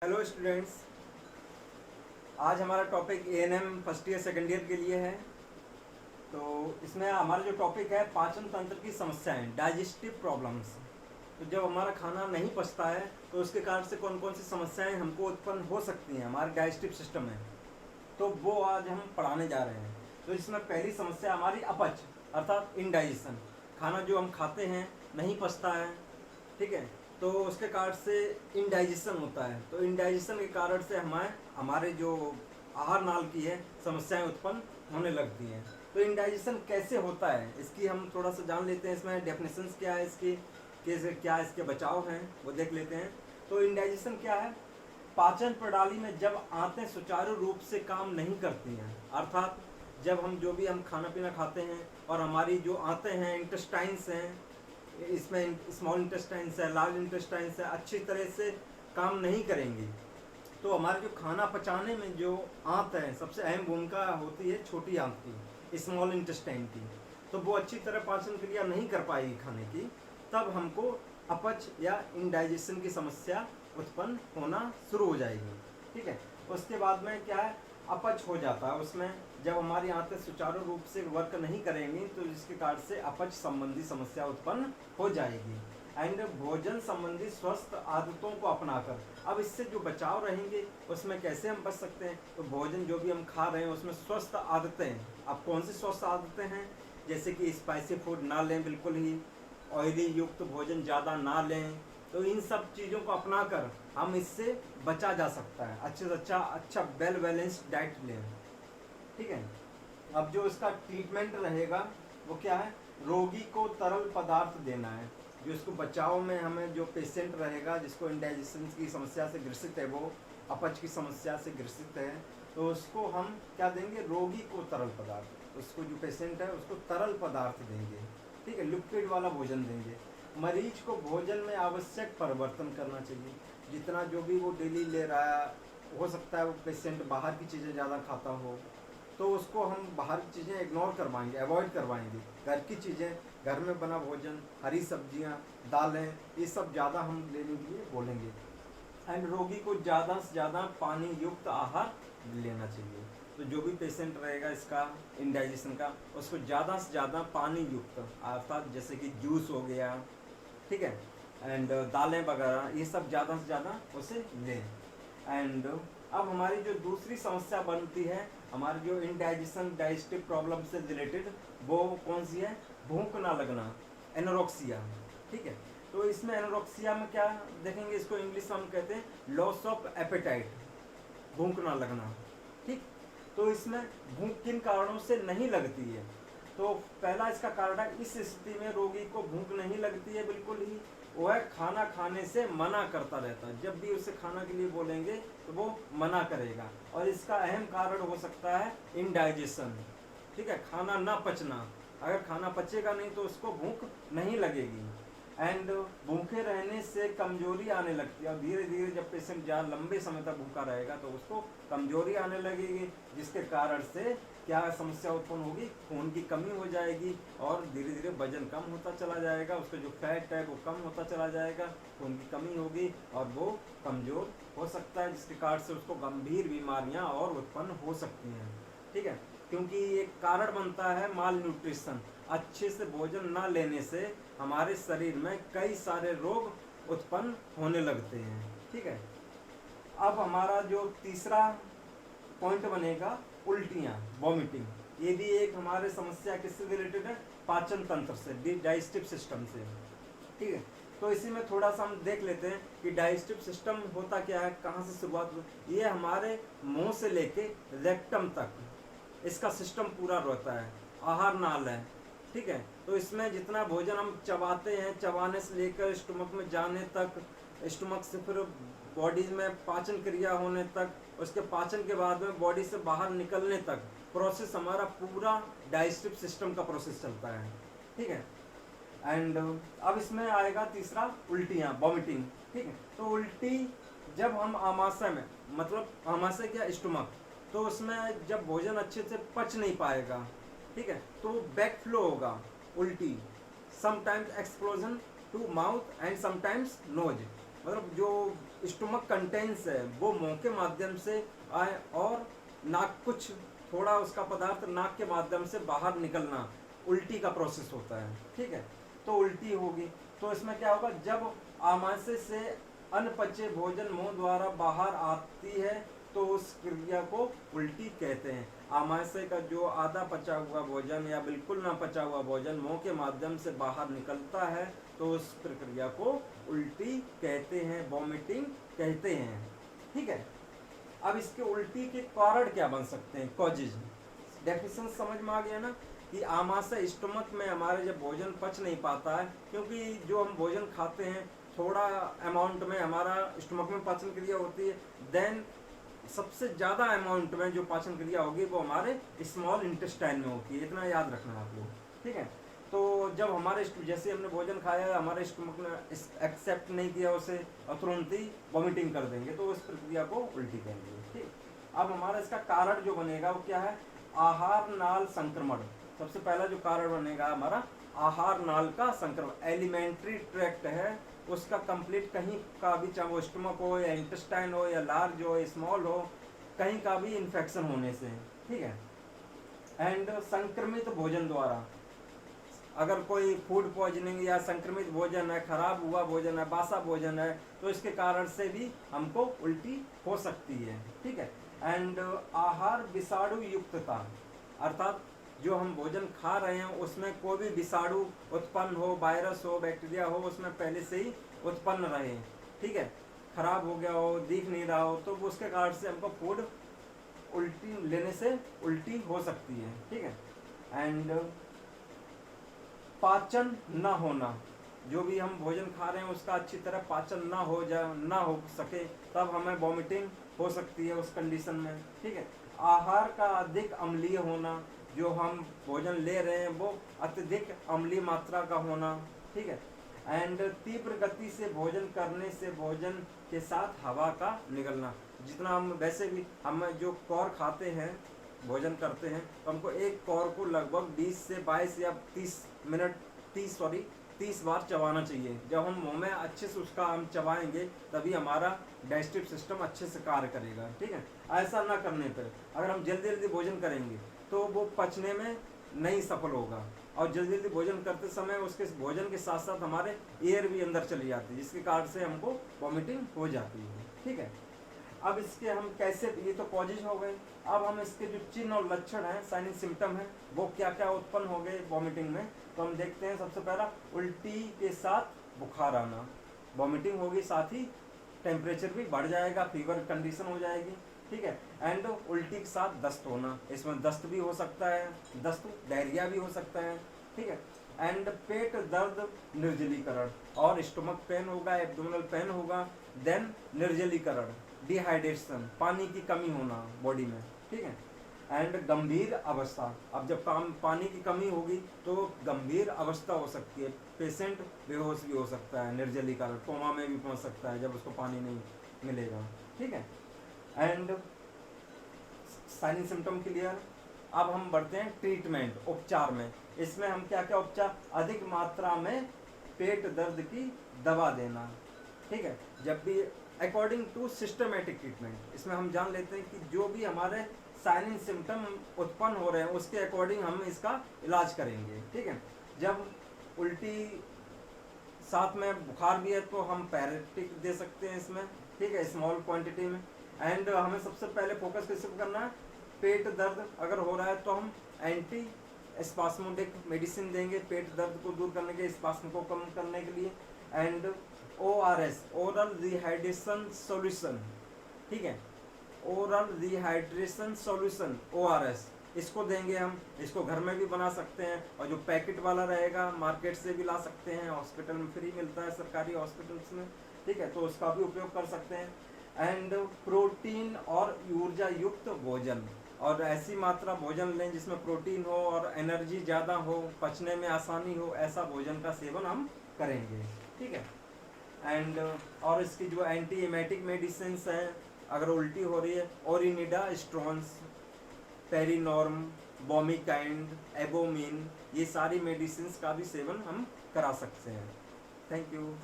Hello students, आज हमारा topic ANM first year second year के लिए है। तो इसमें हमारा जो टॉपिक है पाचन तंत्र की समस्याएं, डाइजेस्टिव प्रॉब्लम्स। तो जब हमारा खाना नहीं पचता है तो उसके कारण से कौन कौन सी समस्याएं हमको उत्पन्न हो सकती हैं हमारे डाइजेस्टिव सिस्टम में, तो वो आज हम पढ़ाने जा रहे हैं। तो इसमें पहली समस्या हमारी अपच अर्थात इनडाइजेशन। खाना जो हम खाते हैं नहीं पचता है, ठीक है, तो उसके कारण से इनडाइजेशन होता है। तो इनडाइजेशन के कारण से हमारे जो आहार नाल की है समस्याएं उत्पन्न होने लगती हैं। तो इनडाइजेशन कैसे होता है इसकी हम थोड़ा सा जान लेते हैं। इसमें डेफिनेशंस क्या है इसकी, कैसे क्या इसके बचाव हैं वो देख लेते हैं। तो इनडाइजेशन क्या है? पाचन प्रणाली में जब आंतें सुचारू रूप से काम नहीं करती हैं, अर्थात जब हम जो भी हम खाना पीना खाते हैं और हमारी जो आंतें हैं, इंटेस्टाइन्स हैं, इसमें स्मॉल इंटेस्टाइन्स है, लार्ज इंटेस्टाइन्स है, अच्छी तरह से काम नहीं करेंगी, तो हमारे जो खाना पचाने में जो आंत है सबसे अहम भूमिका होती है छोटी आंत की, स्मॉल इंटेस्टाइन की। तो वो अच्छी तरह पाचन क्रिया नहीं कर पाएगी खाने की, तब हमको अपच या इनडाइजेशन की समस्या उत्पन्न होना शुरू हो जाएगी, ठीक है। उसके बाद में क्या है, अपच हो जाता है उसमें जब हमारी आंतें सुचारू रूप से वर्क नहीं करेंगी, तो जिसके कारण से अपच संबंधी समस्या उत्पन्न हो जाएगी। एंड भोजन संबंधी स्वस्थ आदतों को अपनाकर, अब इससे जो बचाव रहेंगे उसमें कैसे हम बच सकते हैं, तो भोजन जो भी हम खा रहे हैं उसमें स्वस्थ आदतें, अब कौन सी स्वस्थ आदतें हैं, जैसे कि स्पाइसी फूड ना लें, बिल्कुल ही ऑयली युक्त भोजन ज़्यादा ना लें। तो इन सब चीज़ों को अपनाकर हम इससे बचा जा सकता है। अच्छे से अच्छा वेल बैलेंस्ड डाइट लें, ठीक है। अब जो इसका ट्रीटमेंट रहेगा वो क्या है, रोगी को तरल पदार्थ देना है। जो इसको बचाव में हमें जो पेशेंट रहेगा जिसको इंडाइजेशन की समस्या से ग्रसित है, वो अपच की समस्या से ग्रसित है, तो उसको हम क्या देंगे, रोगी को तरल पदार्थ, उसको जो पेशेंट है उसको तरल पदार्थ देंगे, ठीक है, लिक्विड वाला भोजन देंगे। मरीज को भोजन में आवश्यक परिवर्तन करना चाहिए। जितना जो भी वो डेली ले रहा है, हो सकता है वो पेशेंट बाहर की चीज़ें ज़्यादा खाता हो, तो उसको हम बाहर की चीज़ें इग्नोर करवाएंगे, अवॉइड करवाएंगे। घर की चीज़ें, घर में बना भोजन, हरी सब्जियां, दालें, ये सब ज़्यादा हम लेने के लिए बोलेंगे। एंड रोगी को ज़्यादा से ज़्यादा पानी युक्त आहार लेना चाहिए। तो जो भी पेशेंट रहेगा इसका इंडाइजेशन का, उसको ज़्यादा से ज़्यादा पानी युक्त अर्थात जैसे कि जूस हो गया, ठीक है, एंड दालें वगैरह, ये सब ज़्यादा से ज़्यादा उसे लें। एंड अब हमारी जो दूसरी समस्या बनती है हमारी जो इनडाइजेशन डाइजेस्टिव प्रॉब्लम से रिलेटेड, वो कौन सी है, भूख ना लगना, एनोरेक्सिया, ठीक है। तो इसमें एनोरेक्सिया में क्या देखेंगे, इसको इंग्लिश में हम कहते हैं लॉस ऑफ एपेटाइट, भूख ना लगना, ठीक। तो इसमें भूख किन कारणों से नहीं लगती है, तो पहला इसका कारण है, इस स्थिति में रोगी को भूख नहीं लगती है बिल्कुल ही, वह खाना खाने से मना करता रहता है। जब भी उसे खाना के लिए बोलेंगे तो वो मना करेगा, और इसका अहम कारण हो सकता है इनडाइजेशन, ठीक है, खाना ना पचना। अगर खाना पचेगा नहीं तो उसको भूख नहीं लगेगी। एंड भूखे रहने से कमजोरी आने लगती है, और धीरे धीरे जब पेशेंट ज़्यादा लंबे समय तक भूखा रहेगा तो उसको कमजोरी आने लगेगी, जिसके कारण से क्या समस्या उत्पन्न होगी, खून की कमी हो जाएगी, और धीरे धीरे वजन कम होता चला जाएगा, उसका जो फैट है वो कम होता चला जाएगा, खून की कमी होगी और वो कमज़ोर हो सकता है, जिसके कारण से उसको गंभीर बीमारियां और उत्पन्न हो सकती हैं, ठीक है। क्योंकि एक कारण बनता है माल न्यूट्रिशन, अच्छे से भोजन ना लेने से हमारे शरीर में कई सारे रोग उत्पन्न होने लगते हैं, ठीक है। अब हमारा जो तीसरा पॉइंट बनेगा उल्टियाँ, वॉमिटिंग। ये भी एक हमारे समस्या किससे रिलेटेड है, पाचन तंत्र से, डाइजेस्टिव सिस्टम से, ठीक है। तो इसी में थोड़ा सा हम देख लेते हैं कि डाइजेस्टिव सिस्टम होता क्या है, कहाँ से शुरुआत होती है। ये हमारे मुंह से लेके रेक्टम तक इसका सिस्टम पूरा रहता है, आहार नाल है, ठीक है। तो इसमें जितना भोजन हम चबाते हैं, चबाने से लेकर स्टमक में जाने तक, स्टमक से फिर बॉडी में पाचन क्रिया होने तक, उसके पाचन के बाद में बॉडी से बाहर निकलने तक प्रोसेस हमारा पूरा डाइजेस्टिव सिस्टम का प्रोसेस चलता है, ठीक है। एंड अब इसमें आएगा तीसरा उल्टियाँ, वॉमिटिंग, ठीक है। तो उल्टी जब हम आमाशय में, मतलब आमाशय क्या, स्टमक, तो उसमें जब भोजन अच्छे से पच नहीं पाएगा, ठीक है, तो बैक फ्लो होगा उल्टी, sometimes explosion to mouth and sometimes nose, मतलब जो स्टमक कंटेंट्स है वो मुंह के माध्यम से आए और नाक कुछ थोड़ा उसका पदार्थ नाक के माध्यम से बाहर निकलना उल्टी का प्रोसेस होता है। ठीक है, तो उल्टी होगी। तो इसमें क्या होगा, जब आमाशय से अनपचे भोजन मुंह द्वारा बाहर आती है तो उस क्रिया को उल्टी कहते हैं। आमाशय का जो आधा पचा हुआ भोजन या बिल्कुल ना पचा हुआ भोजन मुंह के माध्यम से बाहर निकलता है तो उस प्रक्रिया को उल्टी कहते हैं, वॉमिटिंग कहते हैं। ठीक है, अब इसके उल्टी के कारण क्या बन सकते हैं, कॉजेज। डेफिनेशन समझ में आ गया ना कि आमाशय स्टमक में हमारे जब भोजन पच नहीं पाता है, क्योंकि जो हम भोजन खाते हैं थोड़ा अमाउंट में हमारा स्टमक में पाचन क्रिया होती है, देन सबसे ज़्यादा अमाउंट में जो पाचन क्रिया होगी वो हमारे स्मॉल इंटेस्टाइन में होती है। इतना याद रखना आप लोग। ठीक है, तो जब हमारे जैसे हमने भोजन खाया हमारे स्टमक ने एक्सेप्ट नहीं किया उसे और तुरंत ही वॉमिटिंग कर देंगे तो उस प्रक्रिया को उल्टी कहेंगे। ठीक, अब हमारा इसका कारण जो बनेगा वो क्या है, आहार नाल संक्रमण। सबसे पहला जो कारण बनेगा हमारा आहार नाल का संक्रमण। एलिमेंट्री ट्रैक्ट है उसका कंप्लीट कहीं का भी, चाहे वो स्टमक हो या इंटेस्टाइन हो या लार्ज हो स्मॉल हो, कहीं का भी इन्फेक्शन होने से। ठीक है, एंड संक्रमित भोजन द्वारा, अगर कोई फूड पॉइजनिंग या संक्रमित भोजन है, खराब हुआ भोजन है, बासा भोजन है, तो इसके कारण से भी हमको उल्टी हो सकती है। ठीक है, एंड आहार विषाणु युक्तता, अर्थात जो हम भोजन खा रहे हैं उसमें कोई भी विषाणु उत्पन्न हो, वायरस हो, बैक्टीरिया हो, उसमें पहले से ही उत्पन्न रहे। ठीक है, खराब हो गया हो, दिख नहीं रहा हो, तो उसके कारण से हमको फूड उल्टी लेने से उल्टी हो सकती है। ठीक है, एंड पाचन न होना, जो भी हम भोजन खा रहे हैं उसका अच्छी तरह पाचन ना हो सके तब हमें वॉमिटिंग हो सकती है उस कंडीशन में। ठीक है, आहार का अधिक अम्लीय होना, जो हम भोजन ले रहे हैं वो अत्यधिक अम्लीय मात्रा का होना। ठीक है, एंड तीव्र गति से भोजन करने से भोजन के साथ हवा का निकलना। जितना हम वैसे भी हम जो कौर खाते हैं, भोजन करते हैं, तो हमको एक कौर को लगभग 20 से 22 या 30 बार चबाना चाहिए। जब हम मुंह में अच्छे से उसका हम चबाएंगे तभी हमारा डाइजेस्टिव सिस्टम अच्छे से कार्य करेगा। ठीक है, ऐसा ना करने पर अगर हम जल्दी जल्दी भोजन करेंगे तो वो पचने में नहीं सफल होगा, और जल्दी जल्दी भोजन करते समय उसके भोजन के साथ साथ हमारे एयर भी अंदर चली जाती है, जिसके कारण से हमको वॉमिटिंग हो जाती है। ठीक है, अब इसके हम कैसे, ये तो कॉजेज हो गए, अब हम इसके जो चिन्ह और लक्षण हैं, साइनिंग सिम्टम है, वो क्या क्या उत्पन्न हो गए वॉमिटिंग में, तो हम देखते हैं। सबसे पहला उल्टी के साथ बुखार आना, वॉमिटिंग होगी, साथ ही टेम्परेचर भी बढ़ जाएगा, फीवर कंडीशन हो जाएगी। ठीक है, एंड उल्टी के साथ दस्त होना, इसमें दस्त भी हो सकता है, दस्त डायरिया भी हो सकता है। ठीक है, एंड पेट दर्द, निर्जलीकरण, और स्टमक पेन होगा, एब्डोमिनल पेन होगा, देन निर्जलीकरण, डिहाइड्रेशन, पानी की कमी होना बॉडी में। ठीक है, एंड गंभीर अवस्था, अब जब पानी की कमी होगी तो गंभीर अवस्था हो सकती है, पेशेंट बेहोश भी हो सकता है, निर्जलीकरण, कोमा में भी पहुंच सकता है जब उसको पानी नहीं मिलेगा। ठीक है, एंड साइनिंग सिम्टम क्लियर। अब हम बढ़ते हैं ट्रीटमेंट, उपचार में। इसमें हम क्या क्या उपचार, अधिक मात्रा में पेट दर्द की दवा देना। ठीक है, जब भी अकॉर्डिंग टू सिस्टमेटिक ट्रीटमेंट, इसमें हम जान लेते हैं कि जो भी हमारे साइनिंग सिम्टम उत्पन्न हो रहे हैं उसके अकॉर्डिंग हम इसका इलाज करेंगे। ठीक है, जब उल्टी साथ में बुखार भी है तो हम पैरालिटिक दे सकते हैं इसमें। ठीक है, स्मॉल क्वांटिटी में। एंड हमें सबसे पहले फोकस किस पे करना है, पेट दर्द अगर हो रहा है तो हम एंटी स्पास्मोडिक मेडिसिन देंगे पेट दर्द को दूर करने के, स्पास्म को कम करने के लिए। And ORS, oral rehydration solution. ठीक है, ओरल रिहाइड्रेशन सॉल्यूशन ORS, इसको देंगे हम। इसको घर में भी बना सकते हैं, और जो पैकेट वाला रहेगा मार्केट से भी ला सकते हैं, हॉस्पिटल में फ्री मिलता है सरकारी हॉस्पिटल्स में। ठीक है, तो उसका भी उपयोग कर सकते हैं। एंड प्रोटीन और ऊर्जा युक्त भोजन, और ऐसी मात्रा भोजन लें जिसमें प्रोटीन हो और एनर्जी ज़्यादा हो, पचने में आसानी हो, ऐसा भोजन का सेवन हम करेंगे। ठीक है, एंड और इसकी जो एंटी एमेटिक मेडिसिन हैं, अगर उल्टी हो रही है, ओरिनिडा स्ट्रॉन्स, पेरिनॉर्म, वोमिकाइंड, एबोमिन, ये सारी मेडिसिन का भी सेवन हम करा सकते हैं। Thank you.